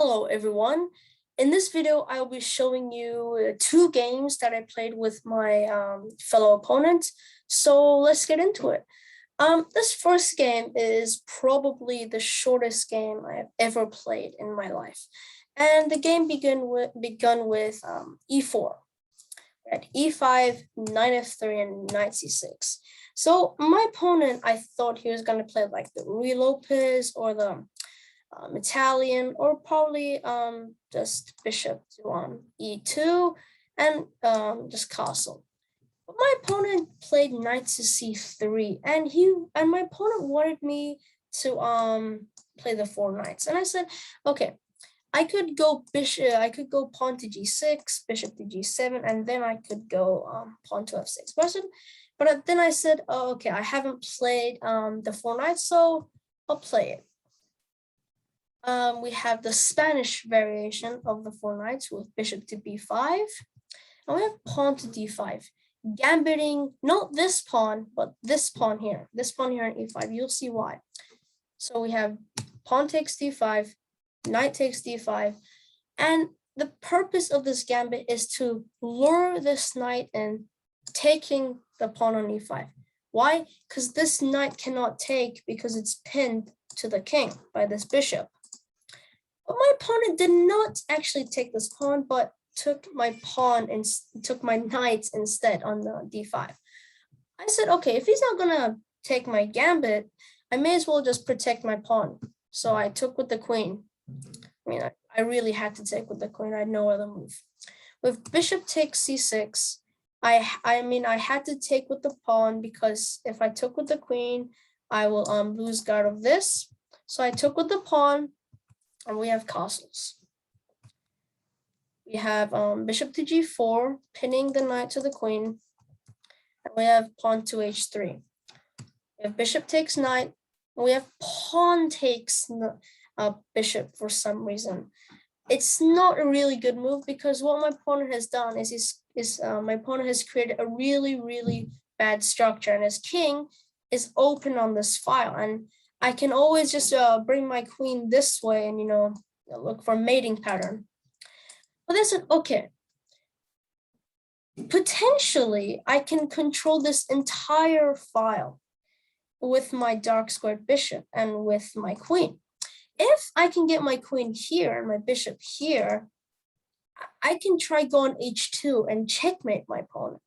Hello everyone. In this video, I'll be showing you two games that I played with my fellow opponents. So let's get into it. This first game is probably the shortest game I have ever played in my life. And the game begun with e4. At e5, knight f3, and knight c6. So my opponent, I thought he was going to play like the Ruy Lopez or the Italian, or probably just bishop to e2 and just castle. But my opponent played knight to c3, and my opponent wanted me to play the four knights, and I said, okay, I could go pawn to g6, bishop to g7, and then I could go pawn to f6. But then I said, oh, okay, I haven't played the four knights, so I'll play it. We have the Spanish variation of the four knights with bishop to b5, and we have pawn to d5, gambiting not this pawn, but this pawn here in e5. You'll see why. So we have pawn takes d5, knight takes d5, and the purpose of this gambit is to lure this knight in, taking the pawn on e5. Why? Because this knight cannot take because it's pinned to the king by this bishop. But my opponent did not actually take this pawn, but took my pawn and took my knight instead on the d5. I said, okay, if he's not gonna take my gambit, I may as well just protect my pawn. So I took with the queen. I mean, I really had to take with the queen. I had no other move. With bishop takes c6, I had to take with the pawn, because if I took with the queen, I will lose guard of this. So I took with the pawn, and we have castles. We have bishop to g4, pinning the knight to the queen, and we have pawn to h3. We have bishop takes knight, and we have pawn takes bishop for some reason. It's not a really good move, because what my opponent has done is my opponent has created a really bad structure, and his king is open on this file, and I can always just bring my queen this way and look for a mating pattern. But they said, okay, potentially I can control this entire file with my dark squared bishop and with my queen. If I can get my queen here and my bishop here, I can try going h2 and checkmate my opponent.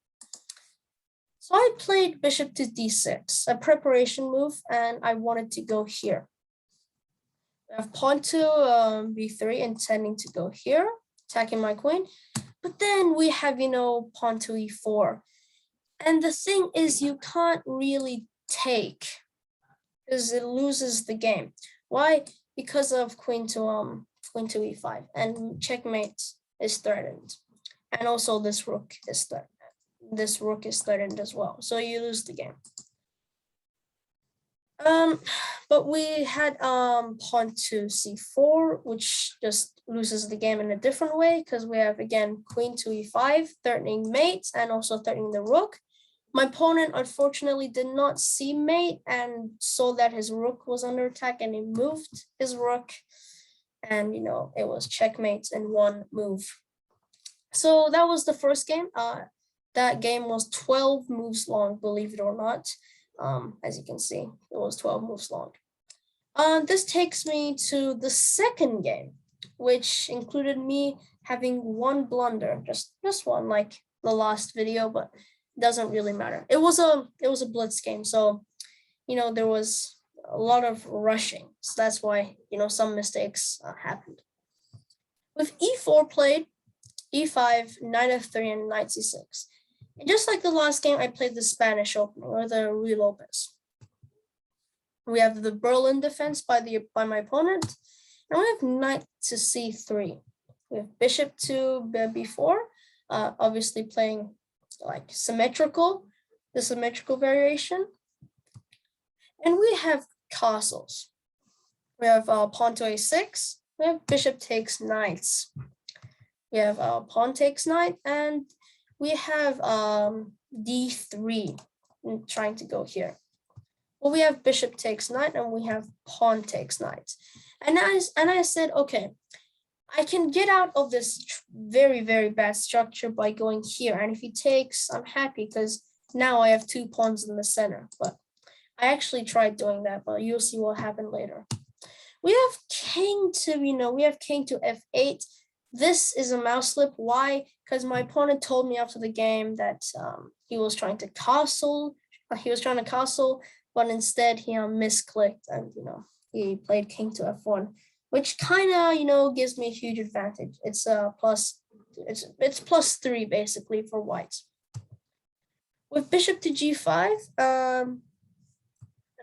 So I played bishop to d6, a preparation move, and I wanted to go here. I have pawn to b3, intending to go here, attacking my queen. But then we have, pawn to e4. And the thing is, you can't really take, because it loses the game. Why? Because of queen to e5, and checkmate is threatened. And also this rook is threatened. This rook is threatened as well, so you lose the game. But we had pawn to c4, which just loses the game in a different way, because we have again queen to e5, threatening mate and also threatening the rook. My opponent unfortunately did not see mate and saw that his rook was under attack, and he moved his rook, and it was checkmate in one move. So that was the first game. That game was 12 moves long, believe it or not. As you can see, it was 12 moves long. This takes me to the second game, which included me having one blunder, just one, like the last video, but it doesn't really matter. It was a blitz game, so there was a lot of rushing, so that's why some mistakes happened. With e4 played, e5, knight f3, and knight c6. And just like the last game, I played the Spanish opening, or the Ruy Lopez. We have the Berlin defense by my opponent, and we have knight to c3. We have bishop to b4, obviously playing like the symmetrical variation. And we have castles. We have pawn to a6. We have bishop takes knights. We have pawn takes knight, and we have d3 trying to go here. Well, we have bishop takes knight, and we have pawn takes knight. And I said, okay, I can get out of this very, very bad structure by going here. And if he takes, I'm happy because now I have 2 pawns in the center. But I actually tried doing that, but you'll see what happened later. We have king to, we have king to f8. This is a mouse slip. Why? Because my opponent told me after the game that he was trying to castle. But instead he misclicked and, he played king to f1. Which kind of, gives me a huge advantage. It's it's +3 basically for white. With bishop to g5, and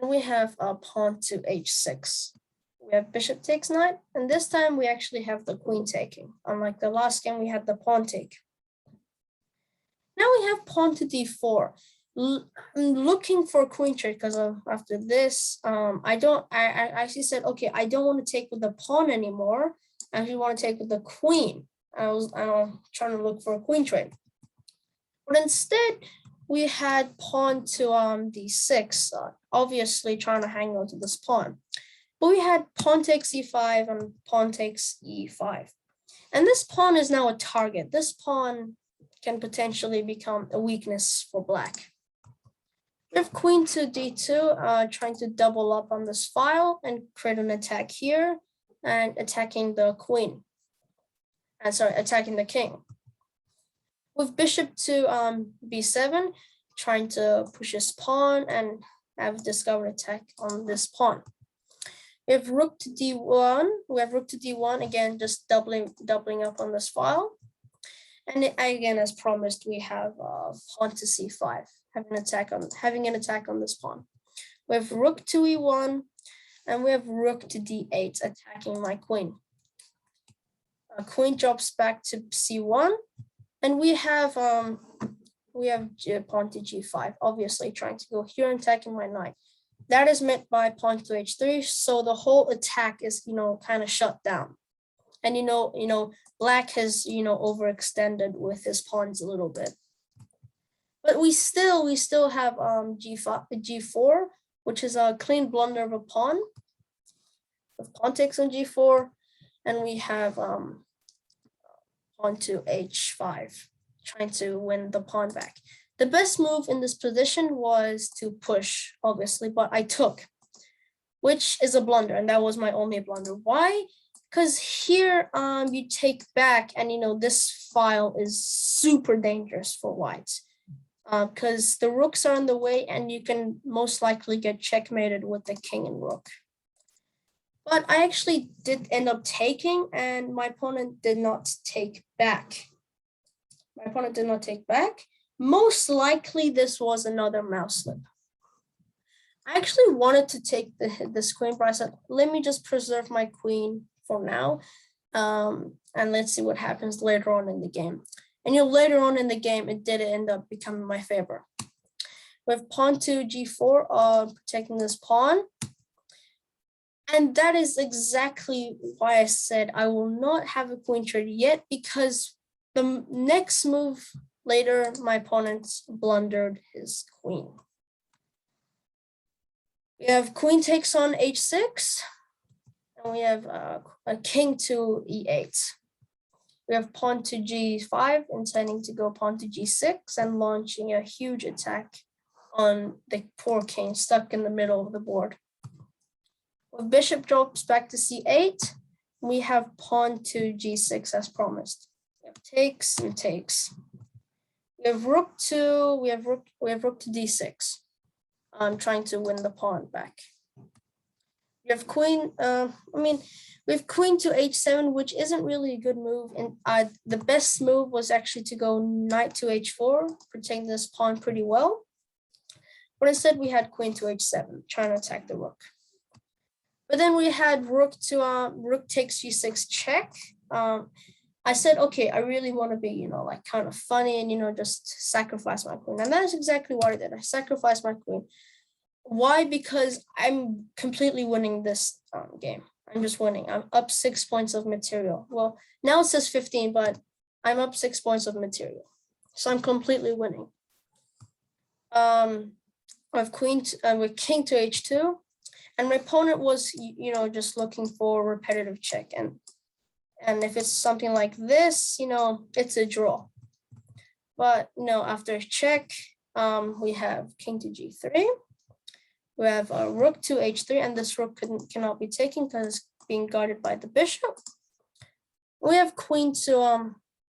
we have a pawn to h6. We have bishop takes knight, and this time we actually have the queen taking. Unlike the last game, we had the pawn take. Now we have pawn to d4. I'm looking for a queen trade because after this, I actually said, okay, I don't want to take with the pawn anymore. I actually want to take with the queen. I'm trying to look for a queen trade. But instead, we had pawn to d6, obviously trying to hang on to this pawn. But we had pawn takes e5 and pawn takes e5. And this pawn is now a target. This pawn can potentially become a weakness for black. We have queen to d2, trying to double up on this file and create an attack here and attacking the queen. Attacking the king. With bishop to b7, trying to push his pawn and have discovered attack on this pawn. We have rook to d1. Again, just doubling up on this file. And again, as promised, we have pawn to c5, having an attack on this pawn. We have rook to e1, and we have rook to d8, attacking my queen. Queen drops back to c1, and we have pawn to g5, obviously trying to go here and attacking my knight. That is meant by pawn to h3, so the whole attack is kind of shut down. And black has overextended with his pawns a little bit. But we still have g4, which is a clean blunder of a pawn. With pawn takes on g4, and we have pawn to h5, trying to win the pawn back. The best move in this position was to push, obviously, but I took, which is a blunder, and that was my only blunder. Why? Because here you take back, and this file is super dangerous for white. Because the rooks are in the way, and you can most likely get checkmated with the king and rook. But I actually did end up taking, and my opponent did not take back. Most likely, this was another mouse slip. I actually wanted to take this queen, but I said, let me just preserve my queen for now, and let's see what happens later on in the game. And later on in the game, it did end up becoming my favor. With pawn to g4, protecting this pawn. And that is exactly why I said I will not have a queen trade yet, because the next move later, my opponent blundered his queen. We have queen takes on h6, and we have a king to e8. We have pawn to g5, intending to go pawn to g6 and launching a huge attack on the poor king stuck in the middle of the board. With bishop drops back to c8, we have pawn to g6 as promised. We have takes and takes. We have rook to d6. I'm trying to win the pawn back. We have queen. We have queen to h7, which isn't really a good move. And the best move was actually to go knight to h4, protecting this pawn pretty well. But instead, we had queen to h7, trying to attack the rook. But then we had rook takes g6 check. I said, okay, I really want to be, kind of funny and, just sacrifice my queen. And that's exactly what I did. I sacrificed my queen. Why? Because I'm completely winning this game. I'm just winning. I'm up 6 points of material. Well, now it says 15, but I'm up 6 points of material. So I'm completely winning. With king to h2. And my opponent was, just looking for a repetitive check. And And if it's something like this, it's a draw. But, after check, we have king to g3. We have rook to h3, and this rook cannot be taken because it's being guarded by the bishop. We have queen to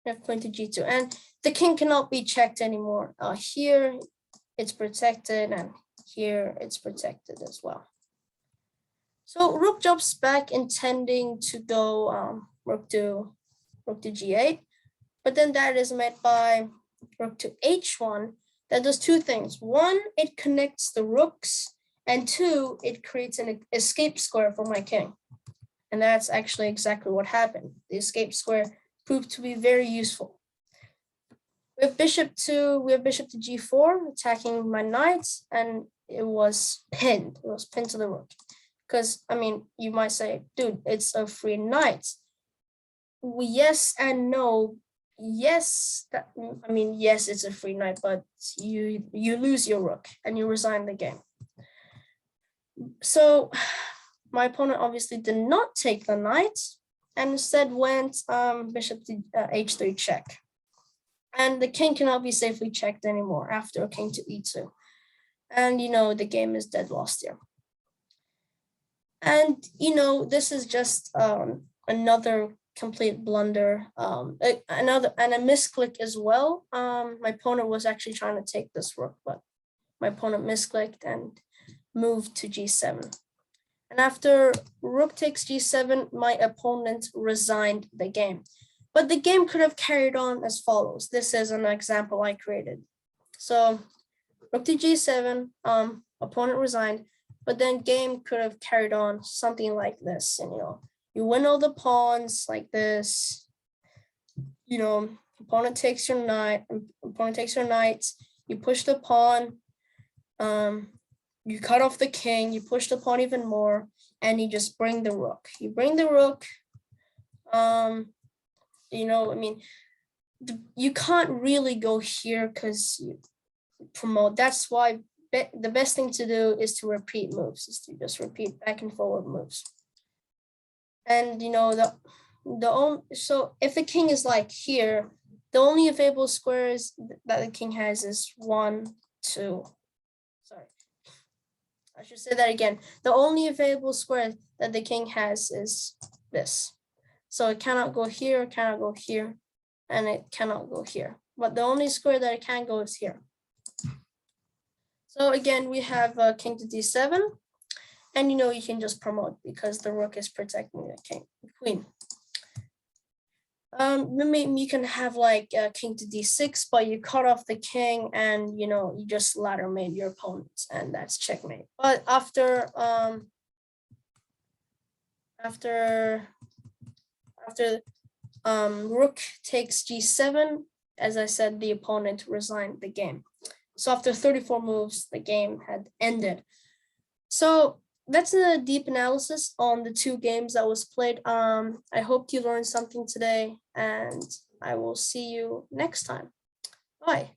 g2, and the king cannot be checked anymore. Here it's protected, and here it's protected as well. So rook jumps back, intending to go rook to g8, but then that is met by rook to h1. That does two things. One, it connects the rooks, and two, it creates an escape square for my king. And that's actually exactly what happened. The escape square proved to be very useful. We have bishop to g4, attacking my knights, and it was pinned. It was pinned to the rook. Because, you might say, dude, it's a free knight. Yes and no. Yes, yes, it's a free knight, but you lose your rook and you resign the game. So my opponent obviously did not take the knight and instead went bishop to h3 check. And the king cannot be safely checked anymore after king to e2. And the game is dead lost here. And this is just another complete blunder, a misclick as well. My opponent was actually trying to take this rook, but my opponent misclicked and moved to g7. And after rook takes g7, my opponent resigned the game. But the game could have carried on as follows. This is an example I created. So rook to g7, opponent resigned, but then game could have carried on something like this. And you win all the pawns like this. Opponent takes your knight, you push the pawn, you cut off the king, you push the pawn even more, and you just bring the rook. You bring the rook, you can't really go here because you promote. That's why the best thing to do is to repeat moves, is to just repeat back and forward moves. And so if the king is like here, the only available squares that the king has is 1, 2. Sorry, I should say that again. The only available square that the king has is this. So it cannot go here, cannot go here, and it cannot go here. But the only square that it can go is here. So again, we have king to d7. And you can just promote because the rook is protecting the queen. Maybe you can have like king to d6, but you cut off the king and you just ladder made your opponent, and that's checkmate. But after rook takes g7, as I said, the opponent resigned the game. So after 34 moves, the game had ended. So that's a deep analysis on the two games that was played. I hope you learned something today, and I will see you next time. Bye.